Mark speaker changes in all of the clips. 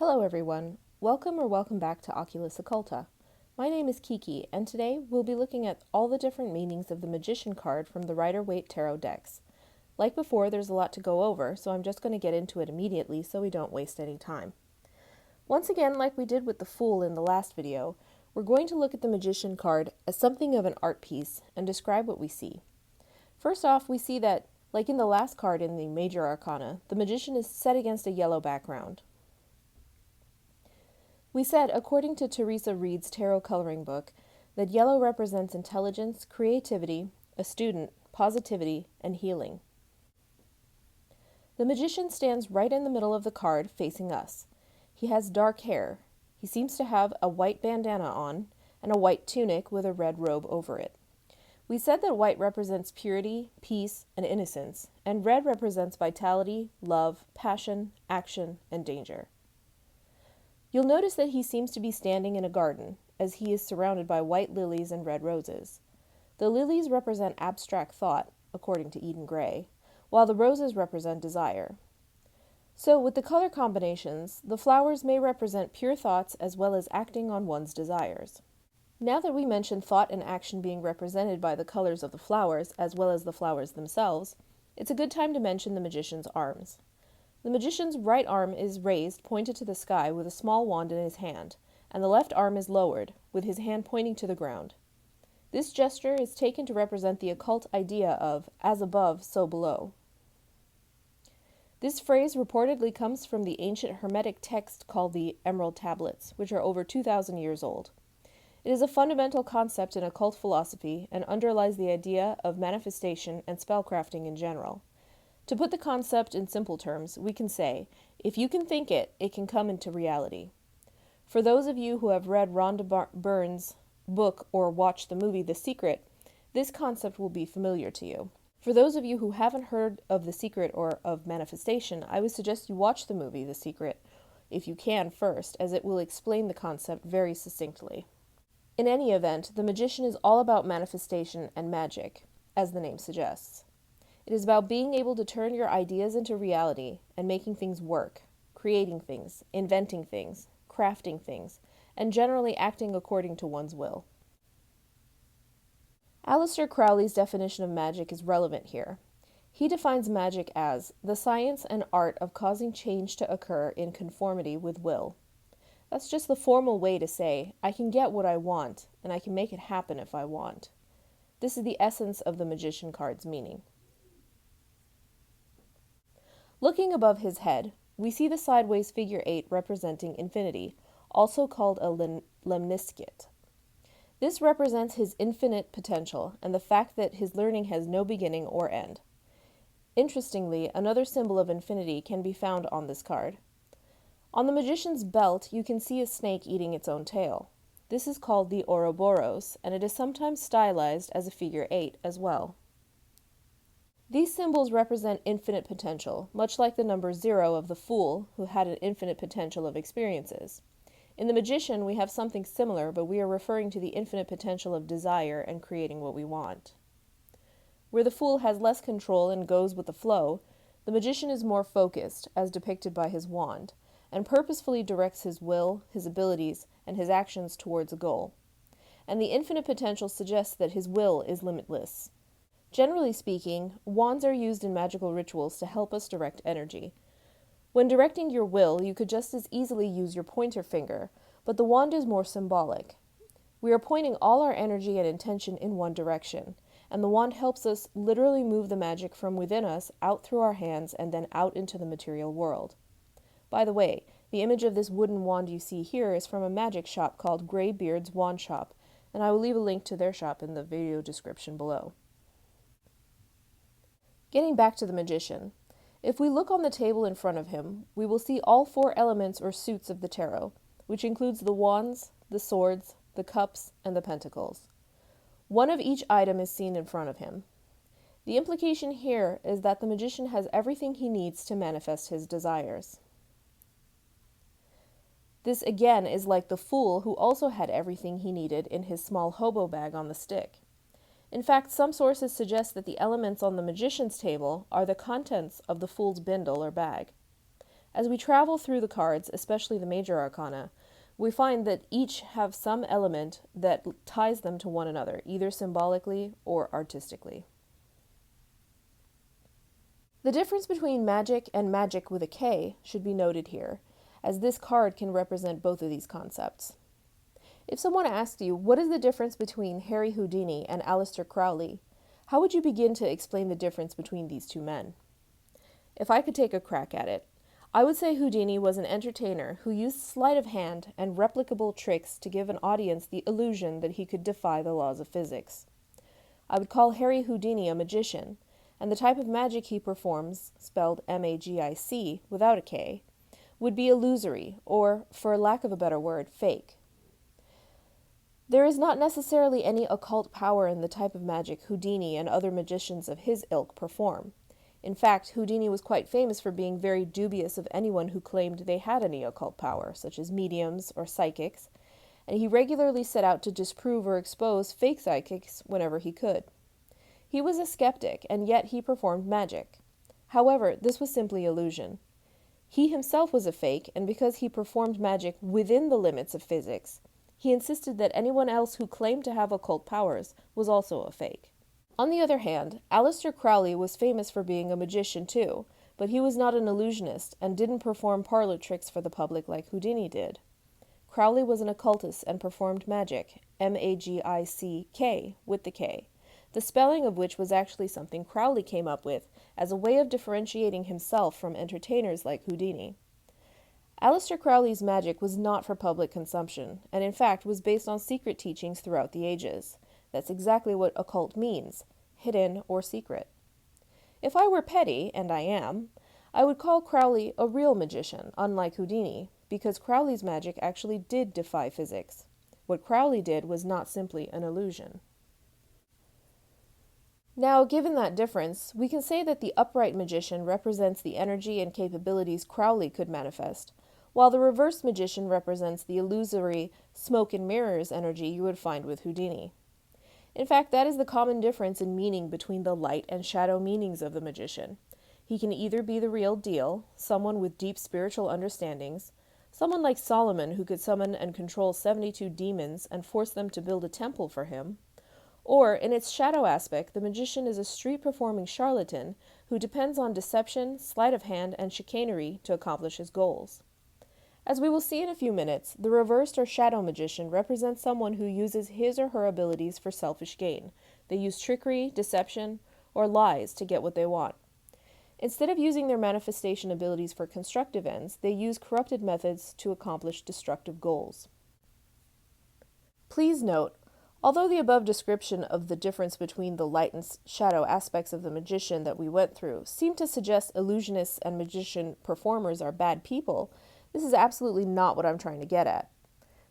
Speaker 1: Hello everyone, welcome back to Oculus Occulta. My name is KiKi, and today we'll be looking at all the different meanings of the Magician card from the Rider-Waite Tarot decks. Like before, there's a lot to go over, so I'm just going to get into it immediately so we don't waste any time. Once again, like we did with the Fool in the last video, we're going to look at the Magician card as something of an art piece and describe what we see. First off, we see that, like in the last card in the Major Arcana, the Magician is set against a yellow background. We said, according to Teresa Reed's tarot coloring book, that yellow represents intelligence, creativity, a student, positivity, and healing. The Magician stands right in the middle of the card, facing us. He has dark hair. He seems to have a white bandana on and a white tunic with a red robe over it. We said that white represents purity, peace, and innocence, and red represents vitality, love, passion, action, and danger. You'll notice that he seems to be standing in a garden, as he is surrounded by white lilies and red roses. The lilies represent abstract thought, according to Eden Gray, while the roses represent desire. So, with the color combinations, the flowers may represent pure thoughts as well as acting on one's desires. Now that we mentioned thought and action being represented by the colors of the flowers as well as the flowers themselves, it's a good time to mention the Magician's arms. The Magician's right arm is raised, pointed to the sky, with a small wand in his hand, and the left arm is lowered, with his hand pointing to the ground. This gesture is taken to represent the occult idea of, as above, so below. This phrase reportedly comes from the ancient Hermetic text called the Emerald Tablets, which are over 2,000 years old. It is a fundamental concept in occult philosophy and underlies the idea of manifestation and spellcrafting in general. To put the concept in simple terms, we can say, if you can think it, it can come into reality. For those of you who have read Rhonda Byrne's book or watched the movie The Secret, this concept will be familiar to you. For those of you who haven't heard of The Secret or of manifestation, I would suggest you watch the movie The Secret, if you can first, as it will explain the concept very succinctly. In any event, the Magician is all about manifestation and magic, as the name suggests. It is about being able to turn your ideas into reality and making things work, creating things, inventing things, crafting things, and generally acting according to one's will. Aleister Crowley's definition of magic is relevant here. He defines magic as the science and art of causing change to occur in conformity with will. That's just the formal way to say, I can get what I want, and I can make it happen if I want. This is the essence of the Magician card's meaning. Looking above his head, we see the sideways figure 8 representing infinity, also called a lemniscate. This represents his infinite potential and the fact that his learning has no beginning or end. Interestingly, another symbol of infinity can be found on this card. On the Magician's belt, you can see a snake eating its own tail. This is called the Ouroboros, and it is sometimes stylized as a figure 8 as well. These symbols represent infinite potential, much like the number 0 of the Fool, who had an infinite potential of experiences. In the Magician, we have something similar, but we are referring to the infinite potential of desire and creating what we want. Where the Fool has less control and goes with the flow, the Magician is more focused, as depicted by his wand, and purposefully directs his will, his abilities, and his actions towards a goal. And the infinite potential suggests that his will is limitless. Generally speaking, wands are used in magical rituals to help us direct energy. When directing your will, you could just as easily use your pointer finger, but the wand is more symbolic. We are pointing all our energy and intention in one direction, and the wand helps us literally move the magic from within us out through our hands and then out into the material world. By the way, the image of this wooden wand you see here is from a magic shop called Greybeard's Wand Shop, and I will leave a link to their shop in the video description below. Getting back to the Magician, if we look on the table in front of him, we will see all 4 elements or suits of the tarot, which includes the wands, the swords, the cups, and the pentacles. One of each item is seen in front of him. The implication here is that the Magician has everything he needs to manifest his desires. This again is like the Fool, who also had everything he needed in his small hobo bag on the stick. In fact, some sources suggest that the elements on the Magician's table are the contents of the Fool's bindle or bag. As we travel through the cards, especially the major arcana, we find that each have some element that ties them to one another, either symbolically or artistically. The difference between magic and magick with a K should be noted here, as this card can represent both of these concepts. If someone asked you, what is the difference between Harry Houdini and Aleister Crowley, how would you begin to explain the difference between these two men? If I could take a crack at it, I would say Houdini was an entertainer who used sleight of hand and replicable tricks to give an audience the illusion that he could defy the laws of physics. I would call Harry Houdini a magician, and the type of magic he performs, spelled M-A-G-I-C without a K, would be illusory, or, for lack of a better word, fake. There is not necessarily any occult power in the type of magic Houdini and other magicians of his ilk perform. In fact, Houdini was quite famous for being very dubious of anyone who claimed they had any occult power, such as mediums or psychics, and he regularly set out to disprove or expose fake psychics whenever he could. He was a skeptic, and yet he performed magic. However, this was simply illusion. He himself was a fake, and because he performed magic within the limits of physics, he insisted that anyone else who claimed to have occult powers was also a fake. On the other hand, Aleister Crowley was famous for being a magician too, but he was not an illusionist and didn't perform parlor tricks for the public like Houdini did. Crowley was an occultist and performed magic, M-A-G-I-C-K, with the K, the spelling of which was actually something Crowley came up with as a way of differentiating himself from entertainers like Houdini. Aleister Crowley's magic was not for public consumption, and in fact was based on secret teachings throughout the ages. That's exactly what occult means, hidden or secret. If I were petty, and I am, I would call Crowley a real magician, unlike Houdini, because Crowley's magic actually did defy physics. What Crowley did was not simply an illusion. Now, given that difference, we can say that the upright magician represents the energy and capabilities Crowley could manifest, while the reverse magician represents the illusory smoke and mirrors energy you would find with Houdini. In fact, that is the common difference in meaning between the light and shadow meanings of the magician. He can either be the real deal, someone with deep spiritual understandings, someone like Solomon who could summon and control 72 demons and force them to build a temple for him, or, in its shadow aspect, the magician is a street-performing charlatan who depends on deception, sleight of hand, and chicanery to accomplish his goals. As we will see in a few minutes, the reversed or shadow magician represents someone who uses his or her abilities for selfish gain. They use trickery, deception, or lies to get what they want. Instead of using their manifestation abilities for constructive ends, they use corrupted methods to accomplish destructive goals. Please note, although the above description of the difference between the light and shadow aspects of the magician that we went through seem to suggest illusionists and magician performers are bad people, this is absolutely not what I'm trying to get at.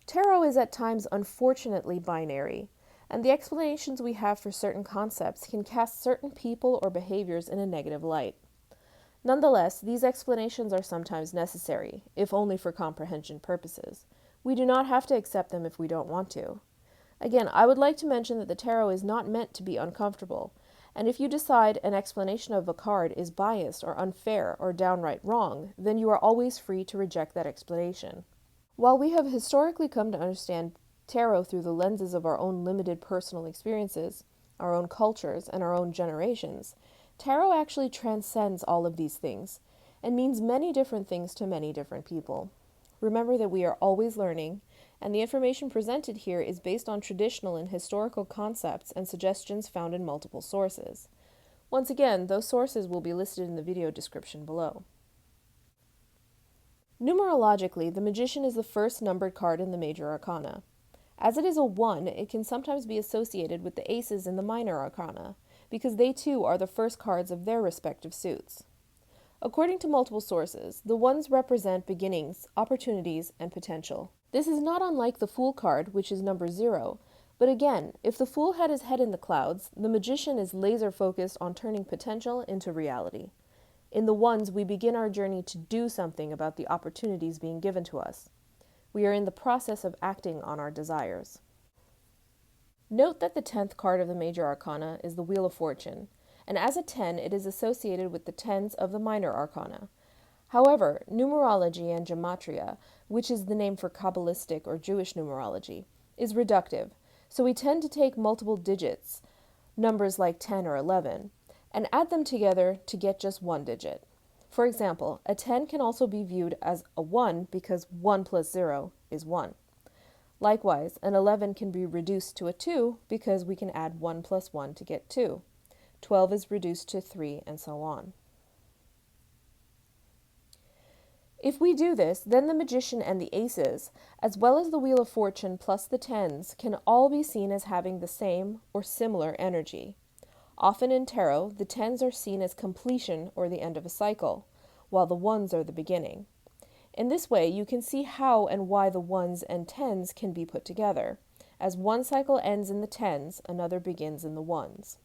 Speaker 1: Tarot is at times unfortunately binary, and the explanations we have for certain concepts can cast certain people or behaviors in a negative light. Nonetheless, these explanations are sometimes necessary, if only for comprehension purposes. We do not have to accept them if we don't want to. Again, I would like to mention that the tarot is not meant to be uncomfortable, and if you decide an explanation of a card is biased or unfair or downright wrong, then you are always free to reject that explanation. While we have historically come to understand tarot through the lenses of our own limited personal experiences, our own cultures, and our own generations, tarot actually transcends all of these things and means many different things to many different people. Remember that we are always learning, and the information presented here is based on traditional and historical concepts and suggestions found in multiple sources. Once again, those sources will be listed in the video description below. Numerologically, the Magician is the first numbered card in the major arcana. As it is a 1, it can sometimes be associated with the aces in the minor arcana, because they too are the first cards of their respective suits. According to multiple sources, the 1s represent beginnings, opportunities, and potential. This is not unlike the Fool card, which is number 0, but again, if the Fool had his head in the clouds, the Magician is laser-focused on turning potential into reality. In the 1s, we begin our journey to do something about the opportunities being given to us. We are in the process of acting on our desires. Note that the 10th card of the major arcana is the Wheel of Fortune, and as a 10, it is associated with the 10s of the minor arcana. However, numerology and gematria, which is the name for Kabbalistic or Jewish numerology, is reductive, so we tend to take multiple digits, numbers like 10 or 11, and add them together to get just one digit. For example, a 10 can also be viewed as a 1 because 1 plus 0 is 1. Likewise, an 11 can be reduced to a 2 because we can add 1 plus 1 to get 2. 12 is reduced to 3, and so on. If we do this, then the magician and the aces, as well as the Wheel of Fortune plus the tens, can all be seen as having the same or similar energy. Often in tarot, the tens are seen as completion or the end of a cycle, while the ones are the beginning. In this way, you can see how and why the ones and tens can be put together. As one cycle ends in the tens, another begins in the ones.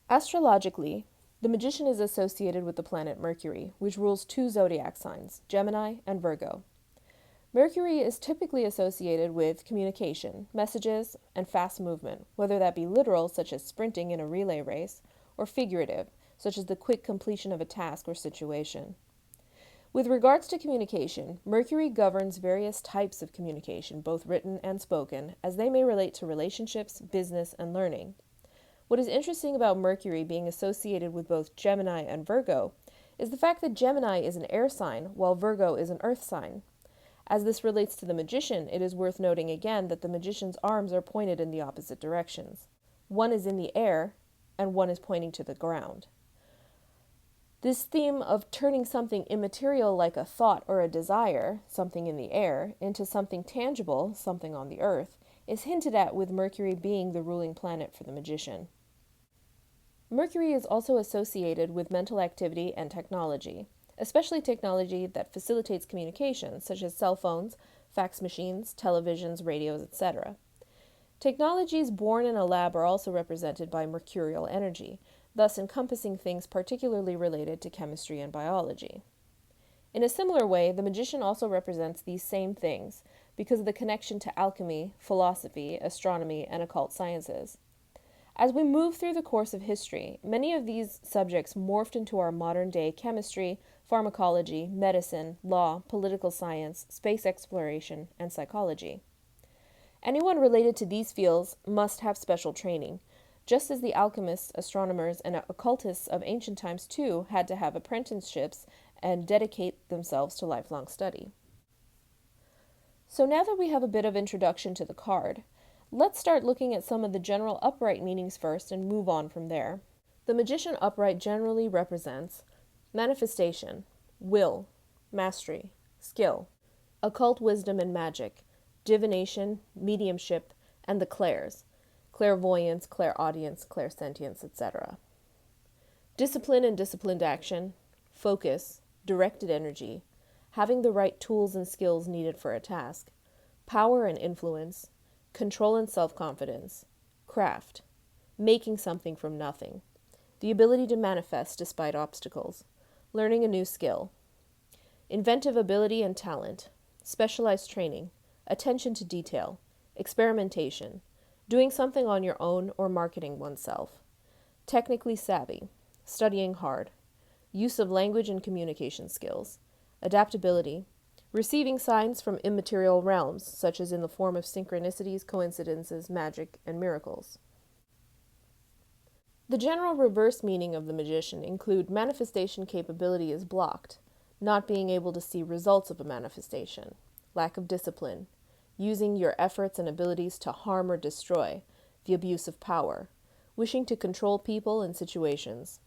Speaker 1: Astrologically, the magician is associated with the planet Mercury, which rules two zodiac signs, Gemini and Virgo. Mercury is typically associated with communication, messages, and fast movement, whether that be literal, such as sprinting in a relay race, or figurative, such as the quick completion of a task or situation. With regards to communication, Mercury governs various types of communication, both written and spoken, as they may relate to relationships, business, and learning. What is interesting about Mercury being associated with both Gemini and Virgo is the fact that Gemini is an air sign, while Virgo is an earth sign. As this relates to the magician, it is worth noting again that the magician's arms are pointed in the opposite directions. One is in the air, and one is pointing to the ground. This theme of turning something immaterial like a thought or a desire, something in the air, into something tangible, something on the earth, is hinted at with Mercury being the ruling planet for the magician. Mercury is also associated with mental activity and technology, especially technology that facilitates communication, such as cell phones, fax machines, televisions, radios, etc. Technologies born in a lab are also represented by mercurial energy, thus encompassing things particularly related to chemistry and biology. In a similar way, the magician also represents these same things because of the connection to alchemy, philosophy, astronomy, and occult sciences. As we move through the course of history, many of these subjects morphed into our modern-day chemistry, pharmacology, medicine, law, political science, space exploration, and psychology. Anyone related to these fields must have special training, just as the alchemists, astronomers, and occultists of ancient times too had to have apprenticeships and dedicate themselves to lifelong study. So now that we have a bit of introduction to the card, let's start looking at some of the general upright meanings first and move on from there. The magician upright generally represents manifestation, will, mastery, skill, occult wisdom and magic, divination, mediumship, and the clairs, clairvoyance, clairaudience, clairsentience, etc. Discipline and disciplined action, focus, directed energy, having the right tools and skills needed for a task, power and influence, control and self-confidence, craft, making something from nothing, the ability to manifest despite obstacles, learning a new skill, inventive ability and talent, specialized training, attention to detail, experimentation, doing something on your own or marketing oneself, technically savvy, studying hard, use of language and communication skills, adaptability, receiving signs from immaterial realms, such as in the form of synchronicities, coincidences, magic, and miracles. The general reverse meaning of the magician include manifestation capability is blocked, not being able to see results of a manifestation, lack of discipline, using your efforts and abilities to harm or destroy, the abuse of power, wishing to control people and situations,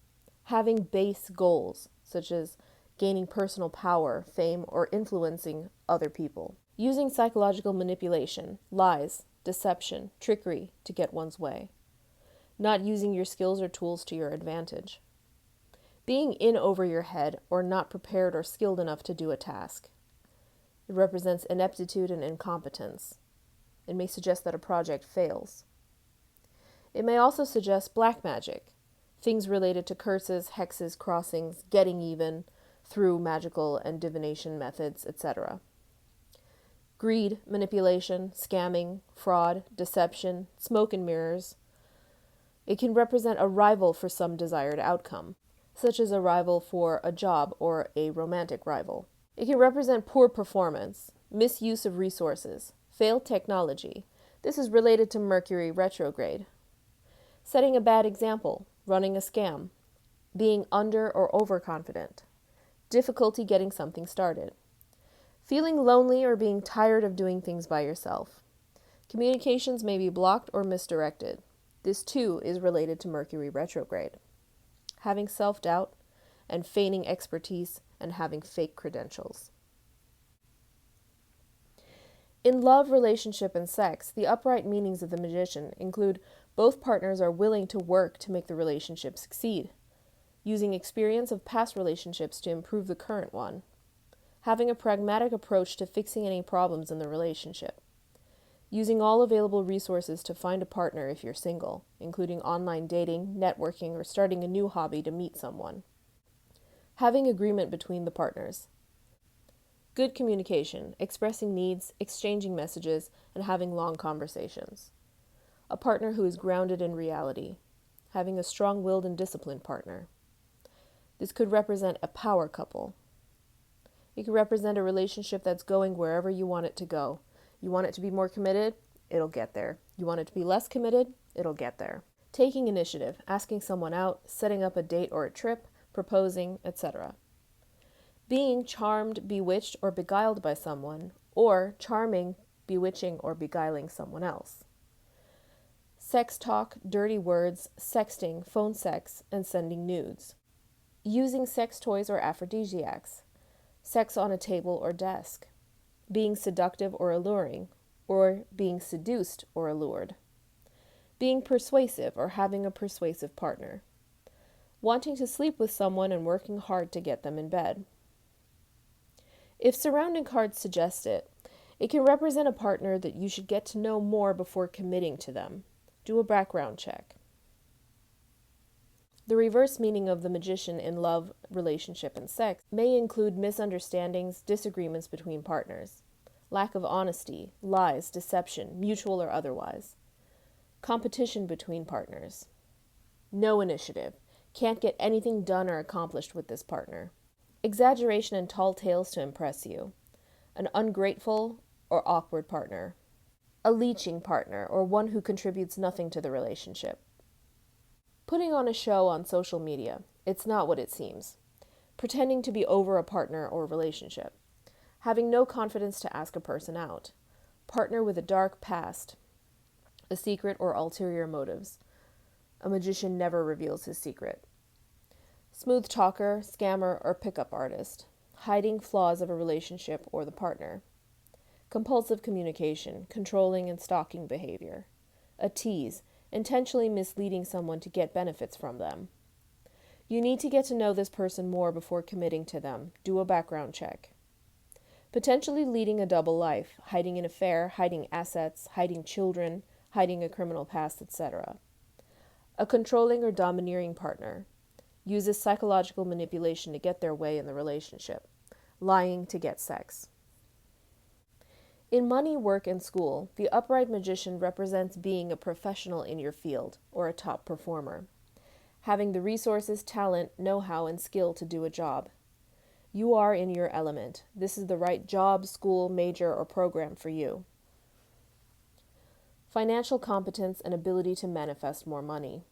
Speaker 1: having base goals, such as gaining personal power, fame, or influencing other people, using psychological manipulation, lies, deception, trickery to get one's way, not using your skills or tools to your advantage, being in over your head or not prepared or skilled enough to do a task. It represents ineptitude and incompetence. It may suggest that a project fails. It may also suggest black magic, things related to curses, hexes, crossings, getting even through magical and divination methods, etc. Greed, manipulation, scamming, fraud, deception, smoke and mirrors. It can represent a rival for some desired outcome. such as a rival for a job or a romantic rival. It can represent poor performance, misuse of resources, failed technology. This is related to Mercury retrograde. Setting a bad example, running a scam, being under or overconfident, difficulty getting something started, feeling lonely or being tired of doing things by yourself. Communications may be blocked or misdirected. This too is related to Mercury retrograde. Having self-doubt and feigning expertise and having fake credentials. In love, relationship, and sex, the upright meanings of the Magician include both partners are willing to work to make the relationship succeed, using experience of past relationships to improve the current one, having a pragmatic approach to fixing any problems in the relationship, using all available resources to find a partner if you're single, including online dating, networking, or starting a new hobby to meet someone, having agreement between the partners, good communication, expressing needs, exchanging messages, and having long conversations. A partner who is grounded in reality, having a strong-willed and disciplined partner. This could represent a power couple. It could represent a relationship that's going wherever you want it to go. You want it to be more committed? It'll get there. You want it to be less committed? It'll get there. Taking initiative, asking someone out, setting up a date or a trip, proposing, etc. Being charmed, bewitched, or beguiled by someone, or charming, bewitching, or beguiling someone else. Sex talk, dirty words, sexting, phone sex, and sending nudes. Using sex toys or aphrodisiacs. Sex on a table or desk. Being seductive or alluring, or being seduced or allured. Being persuasive or having a persuasive partner. Wanting to sleep with someone and working hard to get them in bed. If surrounding cards suggest it, it can represent a partner that you should get to know more before committing to them. Do a background check. The reverse meaning of the Magician in love, relationship, and sex may include misunderstandings, disagreements between partners, lack of honesty, lies, deception, mutual or otherwise, competition between partners, no initiative, can't get anything done or accomplished with this partner, exaggeration and tall tales to impress you, an ungrateful or awkward partner, a leeching partner or one who contributes nothing to the relationship. Putting on a show on social media, it's not what it seems. Pretending to be over a partner or relationship. Having no confidence to ask a person out. Partner with a dark past. A secret or ulterior motives. A magician never reveals his secret. Smooth talker, scammer, or pickup artist. Hiding flaws of a relationship or the partner. Compulsive communication, controlling and stalking behavior. A tease, intentionally misleading someone to get benefits from them. You need to get to know this person more before committing to them. Do a background check. Potentially leading a double life, hiding an affair, hiding assets, hiding children, hiding a criminal past, etc. A controlling or domineering partner. Uses psychological manipulation to get their way in the relationship. Lying to get sex. In money, work, and school, the upright magician represents being a professional in your field, or a top performer. Having the resources, talent, know-how, and skill to do a job. You are in your element. This is the right job, school, major, or program for you. Financial competence and ability to manifest more money.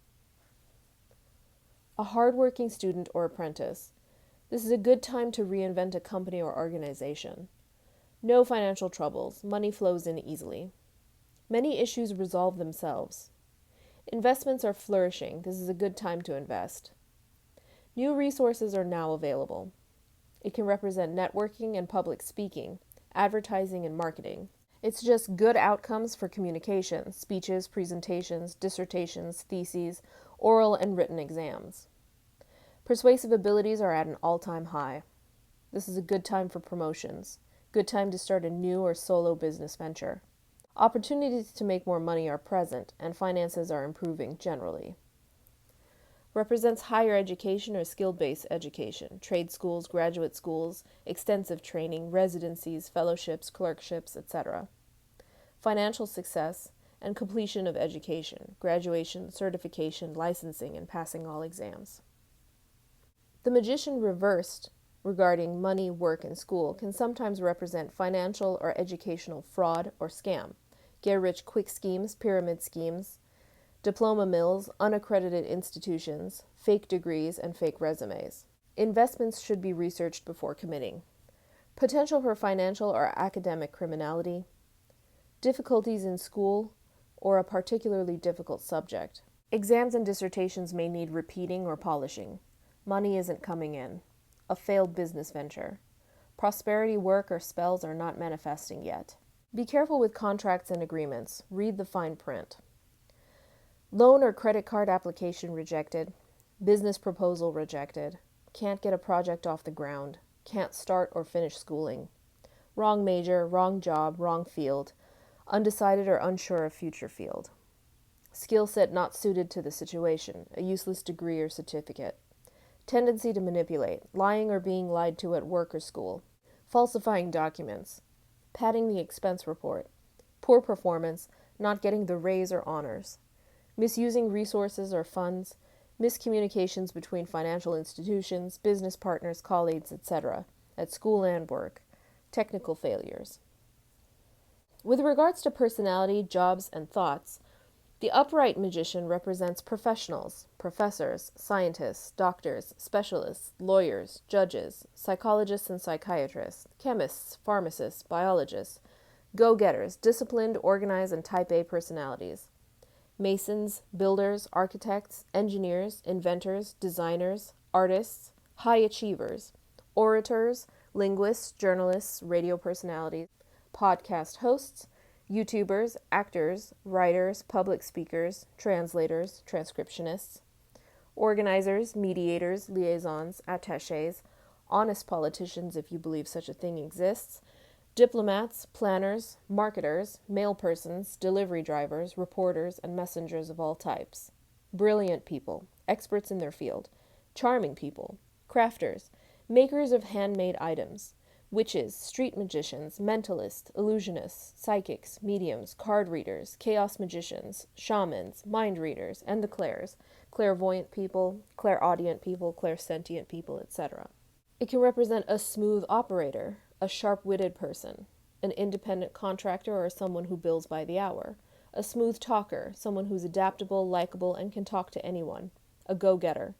Speaker 1: A hardworking student or apprentice. This is a good time to reinvent a company or organization. No financial troubles. Money flows in easily. Many issues resolve themselves. Investments are flourishing. This is a good time to invest. New resources are now available. It can represent networking and public speaking, advertising and marketing. It's just good outcomes for communication, speeches, presentations, dissertations, theses, oral and written exams. Persuasive abilities are at an all-time high. This is a good time for promotions. Good time to start a new or solo business venture. Opportunities to make more money are present, and finances are improving generally. Represents higher education or skill-based education, trade schools, graduate schools, extensive training, residencies, fellowships, clerkships, etc. Financial success and completion of education, graduation, certification, licensing, and passing all exams. The Magician reversed regarding money, work, and school can sometimes represent financial or educational fraud or scam, get-rich-quick schemes, pyramid schemes, diploma mills, unaccredited institutions, fake degrees, and fake resumes. Investments should be researched before committing. Potential for financial or academic criminality, difficulties in school, or a particularly difficult subject. Exams and dissertations may need repeating or polishing. Money isn't coming in. A failed business venture. Prosperity work or spells are not manifesting yet. Be careful with contracts and agreements. Read the fine print. Loan or credit card application rejected. Business proposal rejected. Can't get a project off the ground. Can't start or finish schooling. Wrong major, wrong job, wrong field. Undecided or unsure of future field. Skill set not suited to the situation. A useless degree or certificate. Tendency to manipulate, lying or being lied to at work or school, falsifying documents, padding the expense report, poor performance, not getting the raise or honors, misusing resources or funds, miscommunications between financial institutions, business partners, colleagues, etc., at school and work, technical failures. With regards to personality, jobs, and thoughts, the upright magician represents professionals, professors, scientists, doctors, specialists, lawyers, judges, psychologists and psychiatrists, chemists, pharmacists, biologists, go-getters, disciplined, organized, and type A personalities, masons, builders, architects, engineers, inventors, designers, artists, high achievers, orators, linguists, journalists, radio personalities, podcast hosts, YouTubers, actors, writers, public speakers, translators, transcriptionists, organizers, mediators, liaisons, attachés, honest politicians if you believe such a thing exists, diplomats, planners, marketers, mail persons, delivery drivers, reporters, and messengers of all types, brilliant people, experts in their field, charming people, crafters, makers of handmade items, witches, street magicians, mentalists, illusionists, psychics, mediums, card readers, chaos magicians, shamans, mind readers, and the clairs, clairvoyant people, clairaudient people, clairsentient people, etc. It can represent a smooth operator, a sharp-witted person, an independent contractor or someone who bills by the hour, a smooth talker, someone who's adaptable, likable, and can talk to anyone, a go-getter,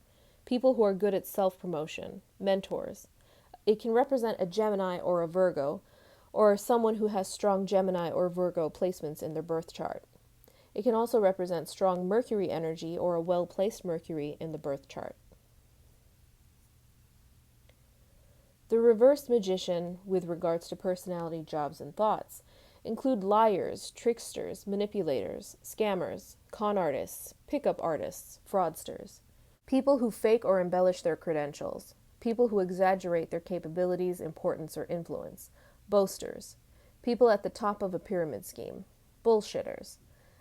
Speaker 1: people who are good at self-promotion, mentors. It can represent a Gemini or a Virgo, or someone who has strong Gemini or Virgo placements in their birth chart. It can also represent strong Mercury energy or a well-placed Mercury in the birth chart. The reversed magician, with regards to personality, jobs, and thoughts, include liars, tricksters, manipulators, scammers, con artists, pickup artists, fraudsters, people who fake or embellish their credentials, people who exaggerate their capabilities, importance, or influence, boasters, people at the top of a pyramid scheme, bullshitters,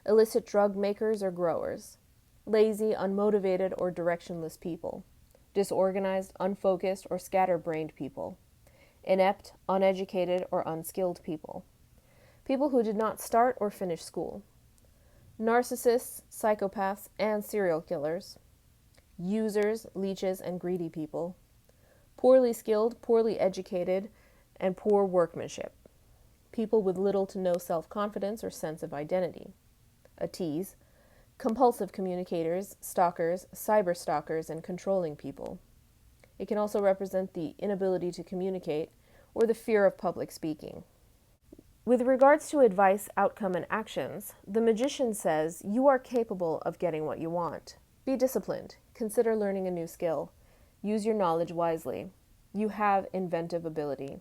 Speaker 1: illicit drug makers or growers, lazy, unmotivated, or directionless people, disorganized, unfocused, or scatterbrained people, inept, uneducated, or unskilled people, people who did not start or finish school, narcissists, psychopaths, and serial killers, users, leeches, and greedy people, poorly skilled, poorly educated, and poor workmanship, people with little to no self-confidence or sense of identity, a tease, compulsive communicators, stalkers, cyberstalkers, and controlling people. It can also represent the inability to communicate or the fear of public speaking. With regards to advice, outcome, and actions, the magician says you are capable of getting what you want. Be disciplined. Consider learning a new skill. Use your knowledge wisely. You have inventive ability.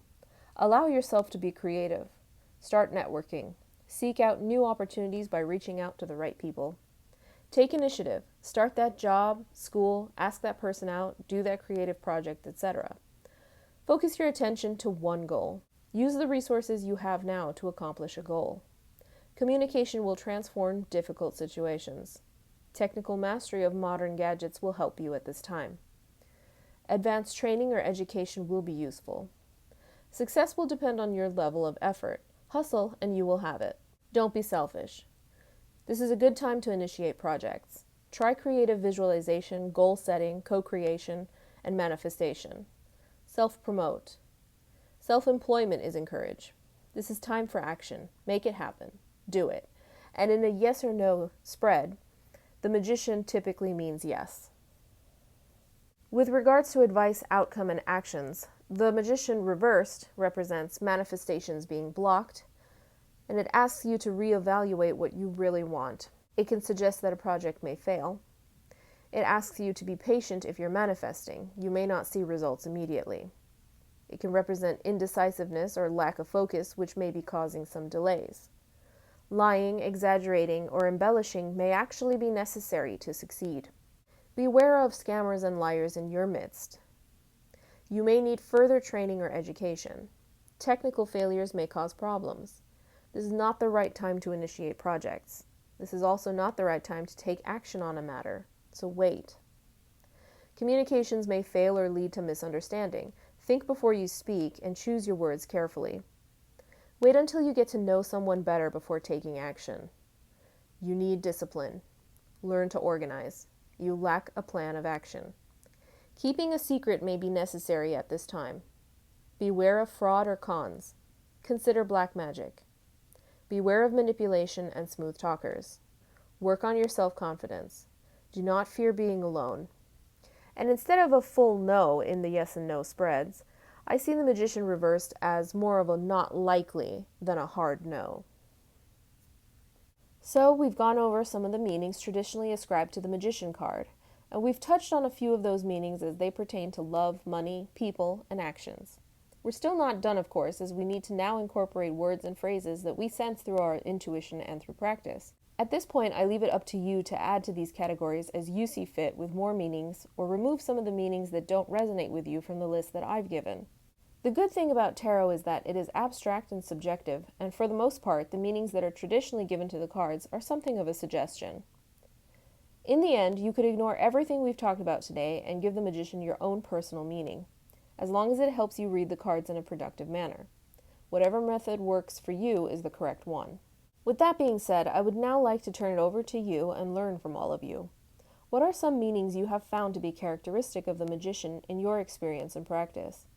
Speaker 1: Allow yourself to be creative. Start networking. Seek out new opportunities by reaching out to the right people. Take initiative. Start that job, school, ask that person out, do that creative project, etc. Focus your attention to one goal. Use the resources you have now to accomplish a goal. Communication will transform difficult situations. Technical mastery of modern gadgets will help you at this time. Advanced training or education will be useful. Success will depend on your level of effort. Hustle and you will have it. Don't be selfish. This is a good time to initiate projects. Try creative visualization, goal setting, co-creation, and manifestation. Self-promote. Self-employment is encouraged. This is time for action. Make it happen. Do it. And in a yes or no spread, the magician typically means yes. With regards to advice, outcome, and actions, the magician reversed represents manifestations being blocked, and it asks you to reevaluate what you really want. It can suggest that a project may fail. It asks you to be patient if you're manifesting. You may not see results immediately. It can represent indecisiveness or lack of focus, which may be causing some delays. Lying, exaggerating, or embellishing may actually be necessary to succeed. Beware of scammers and liars in your midst. You may need further training or education. Technical failures may cause problems. This is not the right time to initiate projects. This is also not the right time to take action on a matter, so wait. Communications may fail or lead to misunderstanding. Think before you speak and choose your words carefully. Wait until you get to know someone better before taking action. You need discipline. Learn to organize. You lack a plan of action. Keeping a secret may be necessary at this time. Beware of fraud or cons. Consider black magic. Beware of manipulation and smooth talkers. Work on your self-confidence. Do not fear being alone. And instead of a full no in the yes and no spreads, I see the magician reversed as more of a not likely than a hard no. So we've gone over some of the meanings traditionally ascribed to the magician card, and we've touched on a few of those meanings as they pertain to love, money, people, and actions. We're still not done, of course, as we need to now incorporate words and phrases that we sense through our intuition and through practice. At this point, I leave it up to you to add to these categories as you see fit with more meanings, or remove some of the meanings that don't resonate with you from the list that I've given. The good thing about tarot is that it is abstract and subjective, and for the most part, the meanings that are traditionally given to the cards are something of a suggestion. In the end, you could ignore everything we've talked about today and give the magician your own personal meaning, as long as it helps you read the cards in a productive manner. Whatever method works for you is the correct one. With that being said, I would now like to turn it over to you and learn from all of you. What are some meanings you have found to be characteristic of the magician in your experience and practice?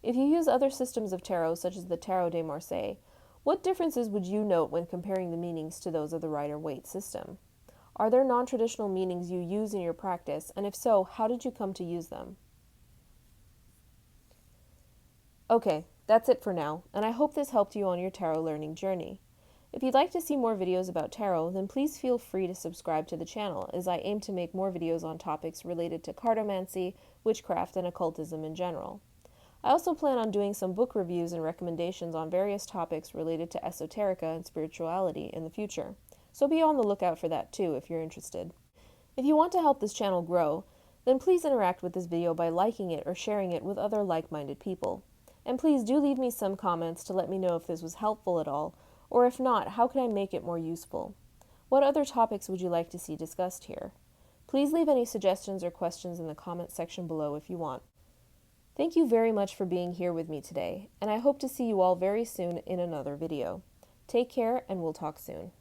Speaker 1: If you use other systems of tarot, such as the Tarot de Marseille, what differences would you note when comparing the meanings to those of the Rider-Waite system? Are there non-traditional meanings you use in your practice, and if so, how did you come to use them? Okay, that's it for now, and I hope this helped you on your tarot learning journey. If you'd like to see more videos about tarot, then please feel free to subscribe to the channel, as I aim to make more videos on topics related to cartomancy, witchcraft, and occultism in general. I also plan on doing some book reviews and recommendations on various topics related to esoterica and spirituality in the future, so be on the lookout for that too if you're interested. If you want to help this channel grow, then please interact with this video by liking it or sharing it with other like-minded people. And please do leave me some comments to let me know if this was helpful at all, or if not, how can I make it more useful? What other topics would you like to see discussed here? Please leave any suggestions or questions in the comment section below if you want. Thank you very much for being here with me today, and I hope to see you all very soon in another video. Take care, and we'll talk soon.